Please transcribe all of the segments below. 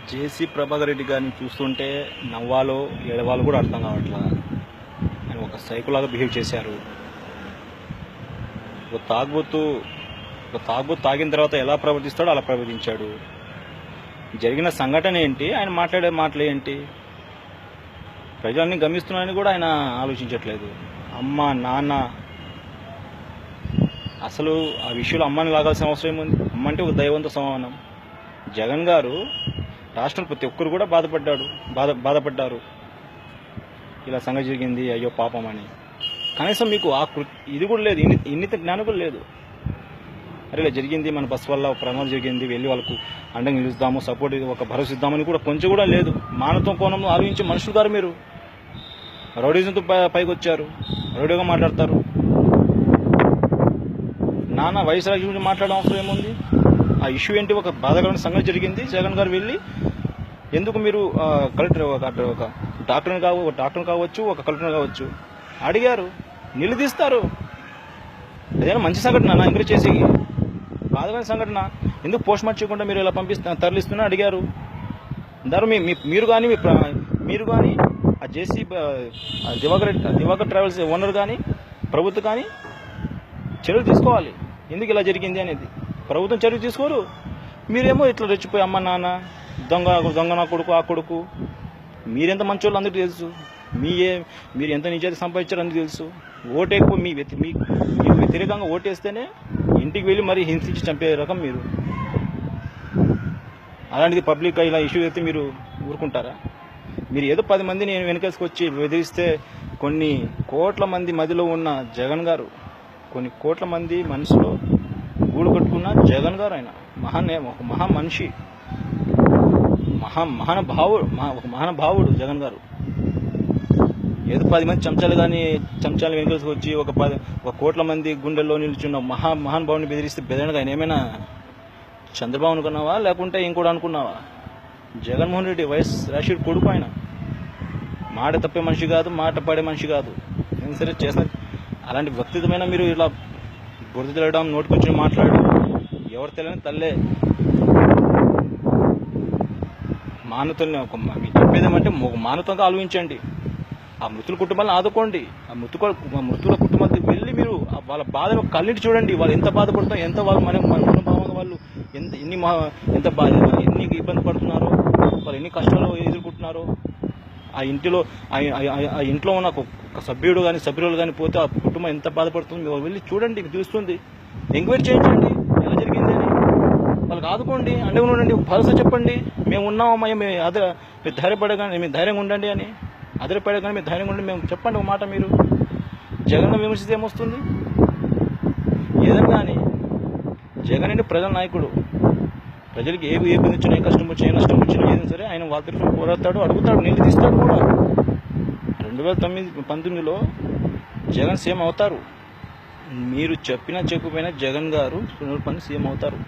జేసీ ప్రభాకర్ రెడ్డి గారిని చూస్తుంటే నవ్వాలో ఏడవాలో కూడా అర్థం కావట్లా. ఆయన ఒక సైకోలాగా బిహేవ్ చేశారు. ఒక తాగుబోతు తాగిన తర్వాత ఎలా ప్రవర్తిస్తాడో అలా ప్రవర్తించాడు. జరిగిన సంఘటన ఏంటి, ఆయన మాట్లాడే మాటలు ఏంటి, ప్రజల్ని గమనిస్తున్నారని కూడా ఆయన ఆలోచించట్లేదు. అమ్మ నాన్న, అసలు ఆ విషయంలో అమ్మని లాగాల్సిన అవసరం ఏముంది? అమ్మ అంటే ఒక దైవంతో సమానం. జగన్ గారు రాష్ట్రం ప్రతి ఒక్కరు కూడా బాధపడ్డారు. ఇలా సంగతి జరిగింది, అయ్యో పాపం అని. కనీసం మీకు ఇది కూడా లేదు, ఇన్నిత జ్ఞానం కూడా లేదు. అరే ఇలా జరిగింది, మన బస్ వల్ల ప్రమాదం జరిగింది, వెళ్ళి వాళ్ళకు అండగా నిలుస్తాము, సపోర్ట్ ఒక భరోసా ఇద్దామని కూడా కొంచెం కూడా లేదు. మానవత్వం కోణంలో ఆలోచించే మనుషులు గారు మీరు. రౌడీజంతో పైకి వచ్చారు, రౌడీగా మాట్లాడతారు. నాన్న వయసు రాజు గురించి మాట్లాడడం అవసరం ఏముంది? ఆ ఇష్యూ ఏంటి? ఒక బాధాకరమైన సంగతి జరిగింది, జగన్ గారు వెళ్ళి ఎందుకు మీరు కలెక్టర్ ఒక డాక్టర్ కావచ్చు, ఒక కలెక్టర్ కావచ్చు అడిగారు, నిలదీస్తారు. ఏదైనా మంచి సంఘటన ఎంకరేజ్ చేసి, బాధమైన సంఘటన ఎందుకు పోస్ట్ మార్టం చేయకుండా మీరు ఇలా తరలిస్తున్నా అడిగారు. దారు మీరు కానీ ఆ జేసీ దివాకర్ ట్రావెల్స్ ఓనర్ కానీ ప్రభుత్వం కానీ చర్యలు తీసుకోవాలి. ఎందుకు ఇలా జరిగింది అనేది ప్రభుత్వం చర్యలు తీసుకోరు. మీరేమో ఇట్లా రెచ్చిపోయి అమ్మ నాన్న దొంగ నా కొడుకు ఆ కొడుకు. మీరెంత మంచోళ్ళు అందరికీ తెలుసు. మీరు ఎంత నిజాయితీ సంపాదించారో అందరికీ తెలుసు. ఓటేకు మీకు వ్యతిరేకంగా ఓటేస్తేనే ఇంటికి వెళ్ళి మరీ హింసించి చంపే రకం మీరు. అలాంటిది పబ్లిక్ ఇలా ఇష్యూ అయితే మీరు ఊరుకుంటారా? మీరు ఏదో 10 మందిని వెనకేసుకొచ్చి బెదిరిస్తే కొన్ని కోట్ల మంది మధ్యలో ఉన్న జగన్ గారు, కొన్ని కోట్ల మంది మనసులో గూడు కట్టుకున్న జగన్ గారు, ఆయన ఒక మహా మనిషి, ఒక మహానుభావుడు జగన్ గారు. ఏదో 10 మంది చెంచాలు వెనుకలుసుకొచ్చి ఒక కోట్ల మంది గుండెల్లో నిలుచున్న మహానుభావుని బెదిరిస్తే బెదరగా ఆయన ఏమైనా చంద్రబాబు అనుకున్నావా, లేకుంటే ఇంకోటి అనుకున్నావా? జగన్మోహన్ రెడ్డి వైఎస్ రాజశేఖర్ కొడుకు. ఆయన మాట తప్పే మనిషి కాదు, మాట పడే మనిషి కాదు. ఏం సరే చేసిన అలాంటి వ్యక్తిత్వమైన మీరు ఇలా బురద తెలడం, నోటికొచ్చి మాట్లాడడం, ఎవరు తెలియని తల్లే. మానవతల్ని మీకు చెప్పేదేమంటే మానవతంగా ఆలోచించండి. ఆ మృతుల కుటుంబాలను ఆదుకోండి. ఆ మృతుల కుటుంబానికి వెళ్ళి మీరు వాళ్ళ బాధ కళ్ళింటి చూడండి. వాళ్ళు ఎంత బాధపడుతారో, ఎంత వాళ్ళు మనోభావంగా వాళ్ళు ఎన్ని ఇబ్బంది పడుతున్నారో, వాళ్ళు ఎన్ని కష్టాలు ఎదుర్కొంటున్నారో. ఆ ఇంట్లో ఉన్న ఒక సభ్యులు కానీ పోతే ఆ కుటుంబం ఎంత బాధపడుతుంది మీరు వెళ్ళి చూడండి, తెలుస్తుంది. ఎంక్వైరీ చేయించండి ఎలా జరిగింది అని. వాళ్ళకి ఆదుకోండి, అండగా ఉండండి, భరోసా చెప్పండి. మేము ఉన్నామమ్మా, మీరు ధైర్యపడగానే మీరు ధైర్యంగా ఉండండి అని. అదిరిపడగానే మీరు ధైర్యంగా ఉండండి మేము చెప్పండి ఒక మాట. మీరు జగన్ విమర్శిస్తే ఏమొస్తుంది? ఏదైనా కానీ జగన్ అంటే ప్రజల నాయకుడు. ప్రజలకు ఏ ఇబ్బంది వచ్చినా, ఏ కష్టం వచ్చినా, ఏ నష్టం వచ్చినా ఏదైనా సరే ఆయన వాళ్ళ తరఫున పోరాడతాడు, అడుగుతాడు, నిలదీస్తాడు కూడా. 2019లో జగన్ సీఎం అవుతారు. మీరు చెప్పకపోయినా జగన్ గారు 100% సీఎం అవుతారు.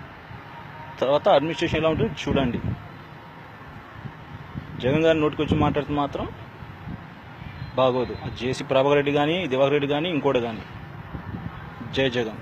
తర్వాత అడ్మినిస్ట్రేషన్ ఎలా ఉంటుంది చూడండి. జగన్ గారి నోటికి వచ్చి మాట్లాడితే మాత్రం బాగోదు. జేసీ ప్రభాకర్ రెడ్డి కానీ, దివాకర్ రెడ్డి కానీ, ఇంకోటి కానీ. జై జగన్.